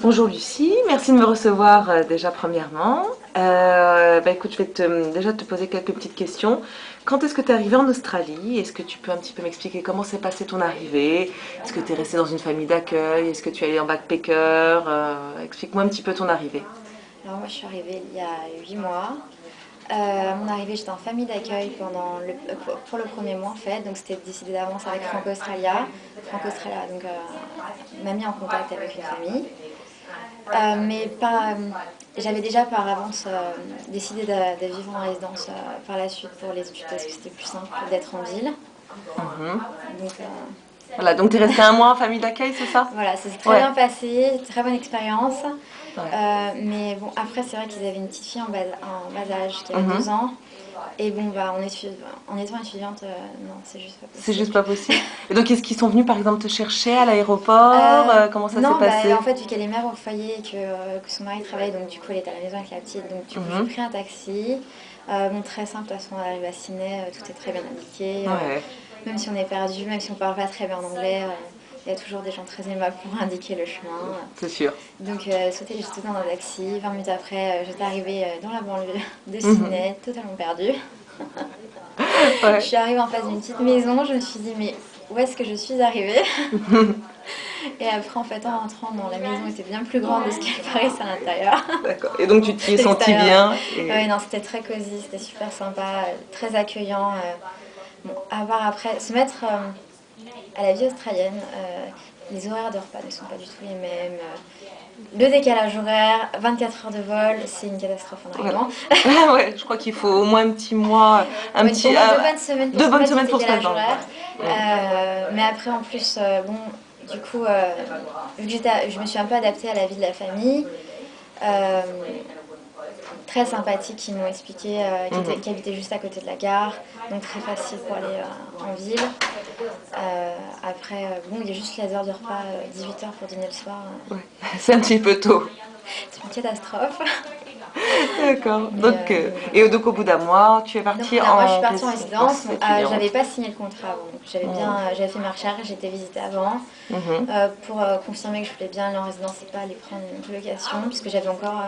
Bonjour Lucie, merci de me recevoir déjà premièrement. Écoute, je vais déjà te poser quelques petites questions. Quand est-ce que tu es arrivée en Australie? Est-ce que tu peux un petit peu m'expliquer comment s'est passée ton arrivée? Est-ce que tu es restée dans une famille d'accueil? Est-ce que tu es allée en backpacker? Explique-moi un petit peu ton arrivée. Alors moi je suis arrivée il y a 8 mois. À mon arrivée j'étais en famille d'accueil pour le premier mois en fait, donc c'était décidé d'avance avec Franco Australia. Franco Australia donc, m'a mis en contact avec une famille. Mais pas, j'avais déjà par avance décidé de vivre en résidence par la suite pour les études parce que c'était plus simple d'être en ville. Mhm. Donc, Voilà, donc tu es restée un mois en famille d'accueil, c'est ça? voilà, ça s'est très Ouais. bien passé, très bonne expérience. Ouais. Mais bon, après, c'est vrai qu'ils avaient une petite fille en bas âge qui avait Mhm. 2 ans. Et bon, bah, en étant étudiante, non, c'est juste pas C'est juste possible. pas possible. Et donc, est-ce qu'ils sont venus par exemple te chercher à l'aéroport? Comment ça s'est Non, bah, passé? en fait, vu qu'elle est mère au foyer et que son mari travaille, donc du coup, elle est à la maison avec la petite. Donc, du coup, j'ai Mhm. pris un taxi. Bon, très simple, de toute façon, on arrive à Sydney, tout est très bien indiqué. Ouais, Même si on est perdu, même si on parle pas très bien anglais, il y a toujours des gens très aimables pour indiquer le chemin. c'est sûr. Donc, sauter juste dans un taxi. 20 minutes après, j'étais arrivée dans la banlieue de Mhm. Sydney, totalement perdue. Je Ouais. suis arrivée en face d'une petite maison, je me suis dit, mais où est-ce que je suis arrivée? Et après, en fait, en rentrant dans la maison, elle était bien plus grande de ce qu'elle paraissait à l'intérieur. D'accord. Et donc, tu t'y es senti L'extérieur, bien ouais. Ouais, et... non, c'était très cosy, c'était super sympa, très accueillant. Bon, à part après, se mettre à la vie australienne, les horaires de repas ne sont pas du tout les mêmes. Le décalage horaire, 24 heures de vol, c'est une catastrophe en Voilà. arrivant. Ouais, je crois qu'il faut au moins un petit mois, un Au petit, moins 2 bonnes semaines pour deux se bonnes remettre du semaines pour se mettre décalage dans le horaire. bain. Mm. Mais après, en plus, bon, du coup, vu que je me suis un peu adaptée à la vie de la famille, euh, très sympathiques qui m'ont expliqué, Mhm. qui habitaient juste à côté de la gare, donc très facile pour aller en ville. Après, bon, il y a juste les heures de repas, 18 heures pour dîner le soir, Ouais. C'est un petit peu tôt. c'est une catastrophe. D'accord. Donc voilà. Et donc, au bout d'un mois, tu es Donc partie là, moi je suis en partie en résidence. résidence étudiante. J'avais pas signé le contrat avant. Donc, Mm. j'avais fait ma recherche, j'étais visitée avant Mhm. pour confirmer que je voulais bien aller en résidence et pas aller prendre une colocation, puisque j'avais encore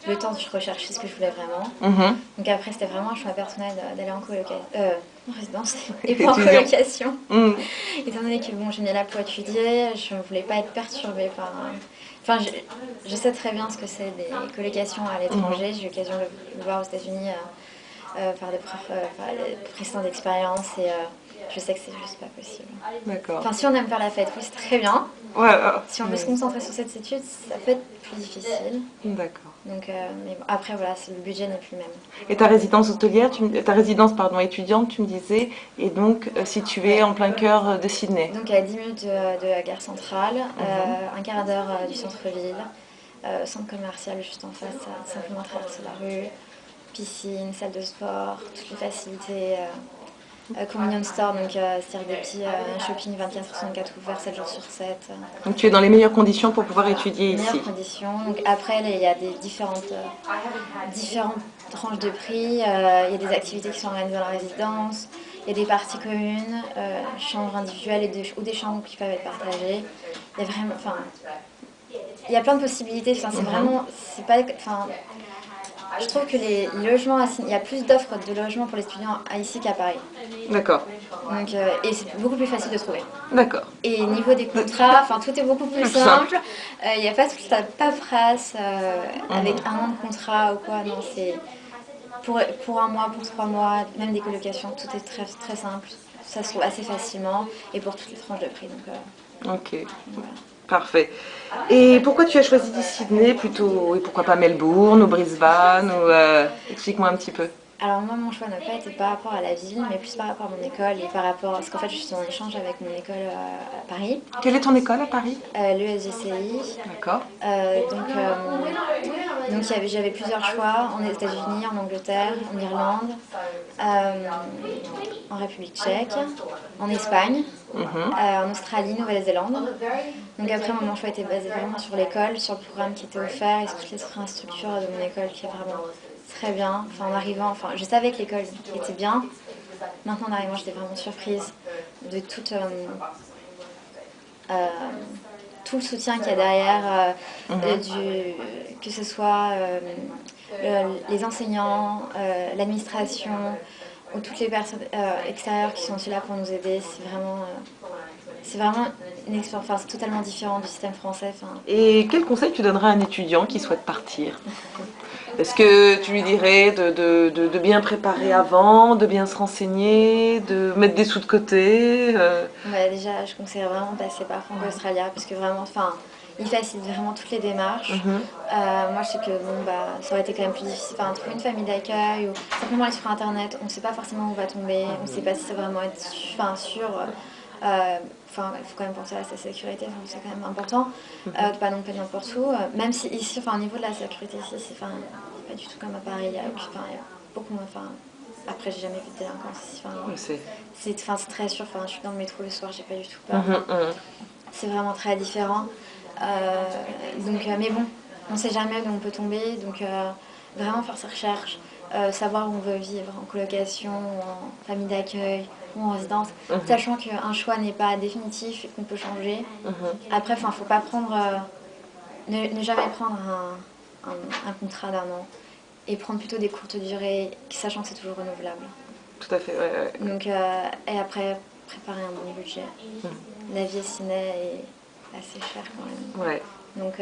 le temps de rechercher ce que je voulais vraiment. Mhm. Donc après, c'était vraiment un choix personnel d'aller en résidence et pas en Étudiant. colocation. Mm. Étant donné que bon, j'aimais là pour étudier, je ne voulais pas être perturbée par. Enfin, je sais très bien ce que c'est des colocations à Mhm. l'étranger. J'ai eu l'occasion de le voir aux États-Unis par des précédentes expériences et je sais que c'est juste pas possible. D'accord. Enfin, si on aime faire la fête, oui, c'est très bien. Ouais, Si on veut se mais... concentrer sur cette étude, ça peut être plus difficile. D'accord. Donc, mais bon, après, voilà, le budget n'est plus le même. Et ta résidence hôtelière, ta résidence pardon, étudiante, tu me disais, est donc située Ouais. en plein cœur de Sydney. Donc à 10 minutes de la gare centrale, Mhm. un quart d'heure du centre-ville, centre commercial juste en face, simplement traverser la rue, piscine, salle de sport, toutes les facilités, convenience store, donc c'est-à-dire des petits shopping 24/24 ouverts 7 jours sur 7. Donc tu es dans les meilleures conditions pour pouvoir Voilà, étudier ici. meilleures conditions. Donc après, il y a des différentes tranches de prix. Il y a des activités qui sont organisées dans la résidence. Il y a des parties communes, chambres individuelles ou des chambres qui peuvent être partagées. Il y a vraiment, enfin, il y a plein de possibilités. Enfin, c'est Mhm. vraiment, c'est pas, enfin, je trouve que les logements, il y a plus d'offres de logements pour les étudiants ici qu'à Paris. D'accord, Donc, et c'est beaucoup plus facile de trouver. d'accord. Et niveau des contrats, enfin tout est beaucoup plus Plus simple. simple. Il n'y a pas toute la paperasse avec Mhm. 1 an de contrat ou quoi. Non, c'est pour 1 mois, pour 3 mois, même des colocations, tout est très, très simple. Ça se trouve assez facilement et pour toutes les tranches de prix. Donc, Ok, voilà. parfait. Et pourquoi tu as choisi Sydney plutôt, et pourquoi pas Melbourne ou Brisbane ou explique-moi un petit peu. Alors moi, mon choix n'a pas été par rapport à la ville, mais plus par rapport à mon école et par rapport à... Parce qu'en fait, je suis en échange avec mon école à Paris, Quelle est ton école à Paris? l'ESGCI. D'accord. Donc j'avais plusieurs choix, aux États-Unis, en Angleterre, en Irlande. Euh, en République tchèque, en Espagne, en Australie, Nouvelle-Zélande. Donc après, mon choix était basé vraiment sur l'école, sur le programme qui était offert et sur toutes les infrastructures de mon école qui est vraiment très bien. Enfin, en arrivant, enfin, je savais que l'école était bien. Maintenant, en arrivant, j'étais vraiment surprise de tout le soutien qu'il y a derrière, que ce soit les enseignants, l'administration ou toutes les personnes extérieures qui sont aussi là pour nous aider. C'est vraiment une expérience, enfin, c'est totalement différent du système français. Enfin. Et quel conseil tu donnerais à un étudiant qui souhaite partir? Est-ce que tu lui dirais de bien préparer avant, de bien se renseigner, de mettre des sous de côté Ouais, déjà, je conseillerais vraiment de passer par Franco Australia parce que vraiment, enfin, il facilite vraiment toutes les démarches. Moi, je sais que bon, bah, ça aurait été quand même plus difficile. Enfin, trouver une famille d'accueil ou simplement aller sur Internet, on ne sait pas forcément où on va tomber, on ne sait pas si ça va vraiment être sûr. Enfin, il faut quand même penser à sa sécurité, enfin, c'est quand même important, pas non plus n'importe où. Même si ici, enfin, au niveau de la sécurité ici, c'est enfin, pas du tout comme à Paris, il y a beaucoup moins. Enfin, après, j'ai jamais vu de délinquance ici. Enfin, c'est très sûr. Enfin, je suis dans le métro le soir, j'ai pas du tout peur. C'est vraiment très différent. Mais bon, on sait jamais d'où on peut tomber, donc vraiment faire ses recherches, savoir où on veut vivre, en colocation, ou en famille d'accueil, ou en résidence, sachant qu'un choix n'est pas définitif et qu'on peut changer. Après, il ne faut pas prendre, ne jamais prendre un contrat d'1 an et prendre plutôt des courtes durées, sachant que c'est toujours renouvelable. Tout à fait, ouais. Donc, et après, préparer un bon budget. La vie ici est assez chère quand même. Ouais. Donc,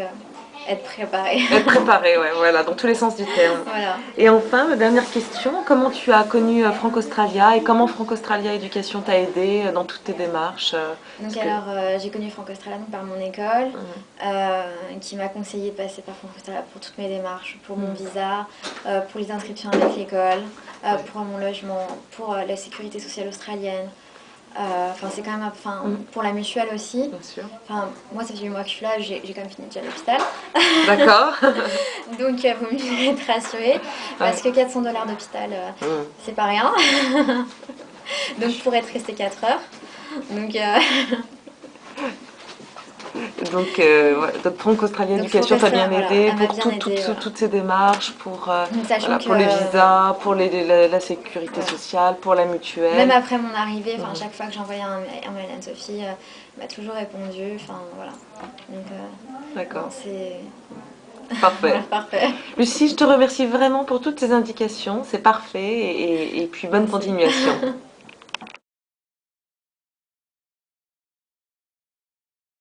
être préparé. Être préparé, ouais, voilà, dans tous les sens du terme. Voilà. Et enfin, ma dernière question, comment tu as connu Franco Australia et comment Franco Australia Éducation t'a aidé dans toutes tes démarches Donc j'ai connu Franco Australia par mon école, qui m'a conseillé de passer par Franco Australia pour toutes mes démarches, pour mon visa, pour les inscriptions avec l'école, pour mon logement, pour la sécurité sociale australienne. Enfin, c'est quand même, pour la mutuelle aussi. Bien sûr. Enfin, moi, ça fait 8 mois que je suis là, j'ai quand même fini déjà à l'hôpital. D'accord. Donc, il vaut mieux être rassurée, parce que 400 $ d'hôpital, c'est pas rien. Donc, je pourrais être restée 4 heures. Donc, Franco Australia Éducation t'a bien aidé pour toutes ces démarches, pour les visas, pour la sécurité sociale, pour la mutuelle. Même après mon arrivée, chaque fois que j'envoyais un mail à Sophie, elle m'a toujours répondu. Enfin, voilà. Donc, d'accord. C'est parfait. Parfait. Lucie, je te remercie vraiment pour toutes ces indications. C'est parfait et puis bonne continuation.